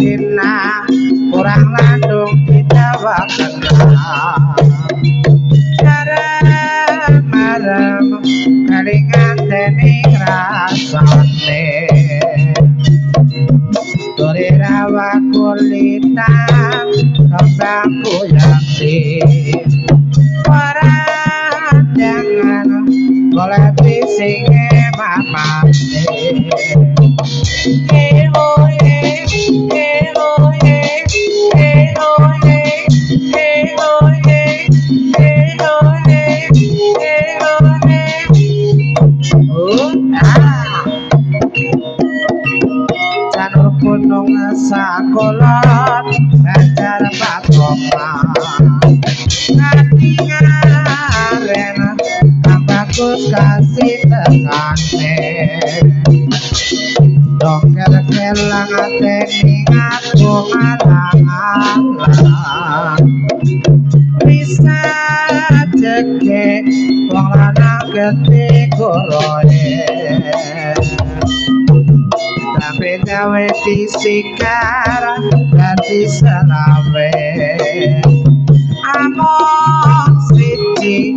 dina kurang landung dibawa kenal marem kalingan dening rasane Rawa kulitan kembang kuyati orang jangan boleh pisinge mamane oye oye oye Janur gunung sakolot Banjar Pakoman Hati ngaren Kang bagus kasih tekane Dongker kelang ateni ngaku ngalang-alang Bisa jeke wong lanang gede koroe Tapi gawe disikar ganti selawe Amon siji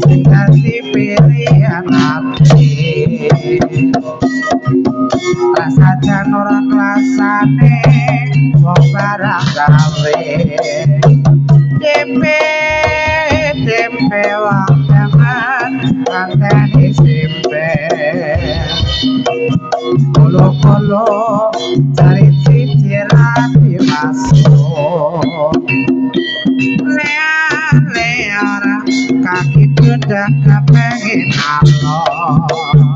sing ganti pilihan hati Rasa janur kelasane wong barang gawe Dempe wong teman nganteni simpe Kolo-kolo cari cicir hati masuk Lear-lear kaki bedak kepengin alon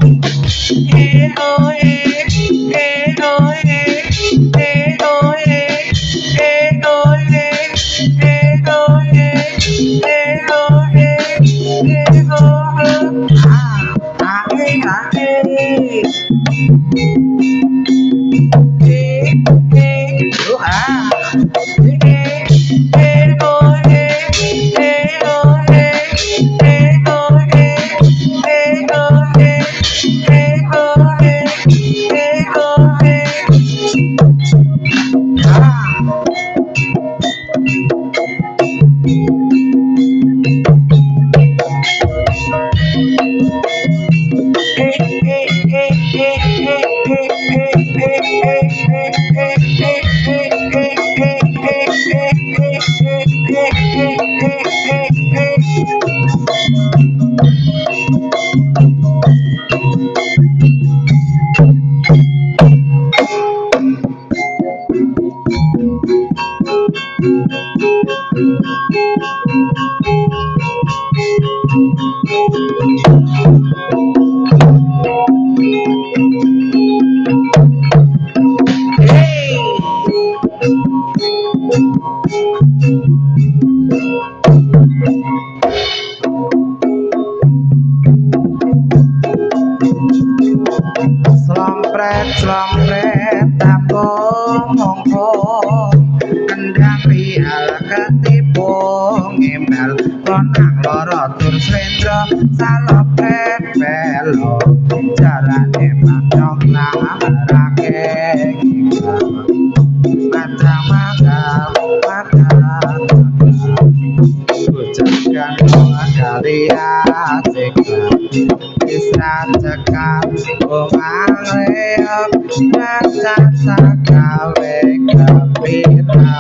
Slompret tambung mongkong kendang rial ketipung embel konang loro tur slendro salopret belo jarane mandong namarake macam-macam ucapkan dari asik Isra cekap umang reok Rasa sakawe kepira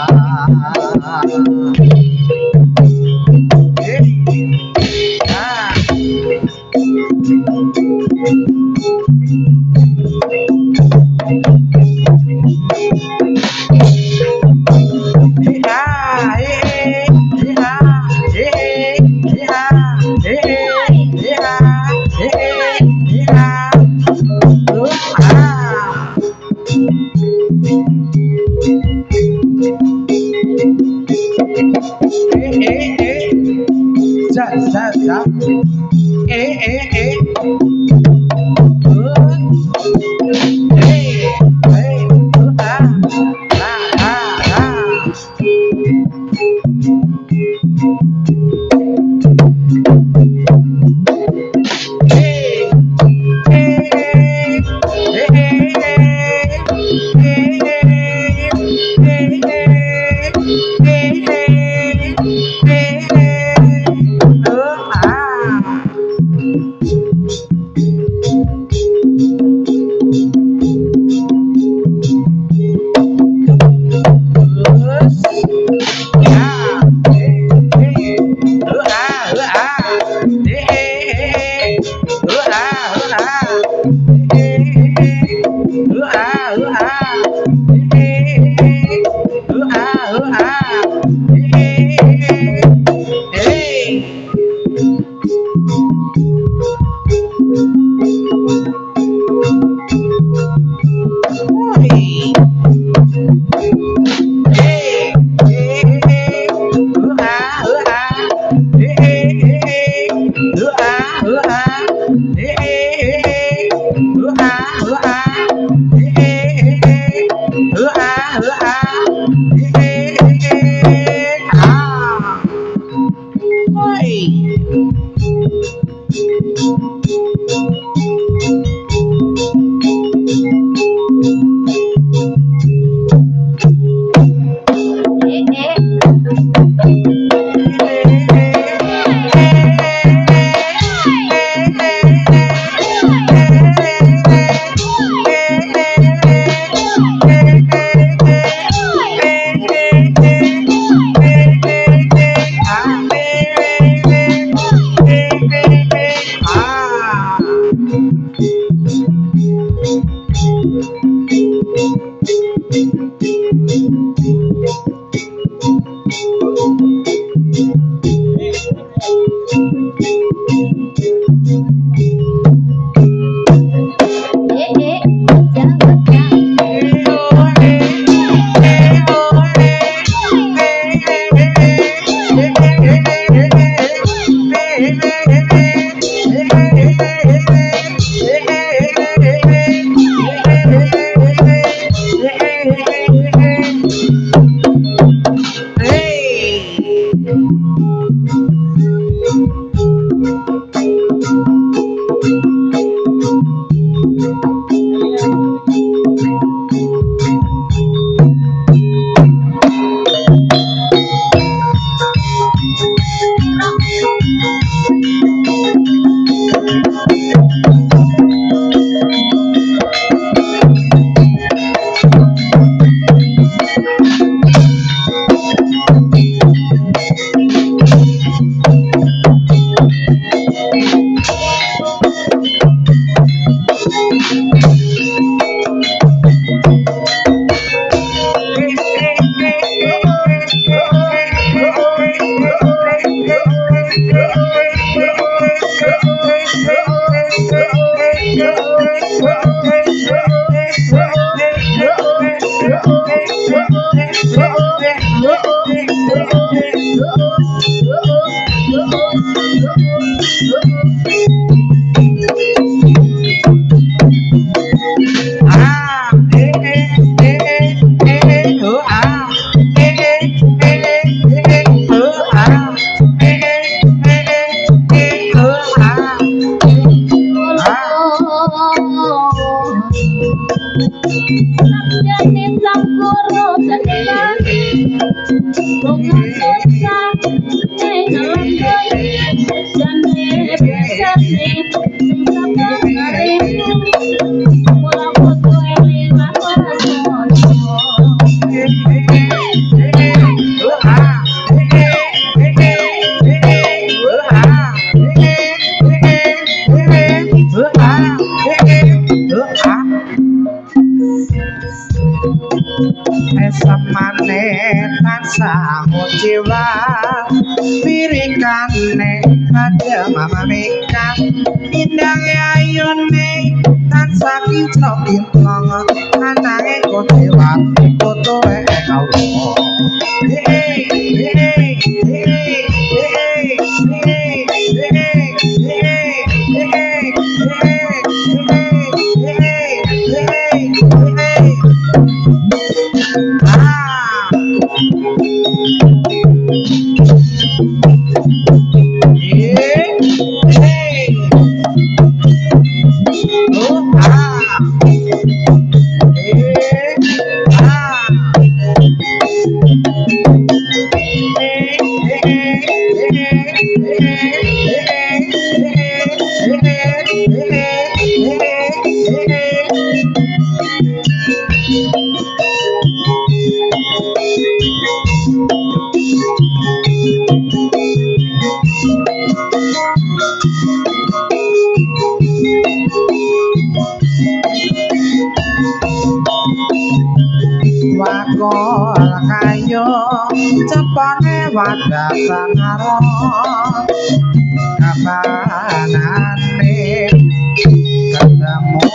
Esamane tansah jiwa pirikane ada mama mikan indang ayune tansah kinclong anange kotewa kotoe Allah wakol kayo cepone wadah sangaron kapanane ketemu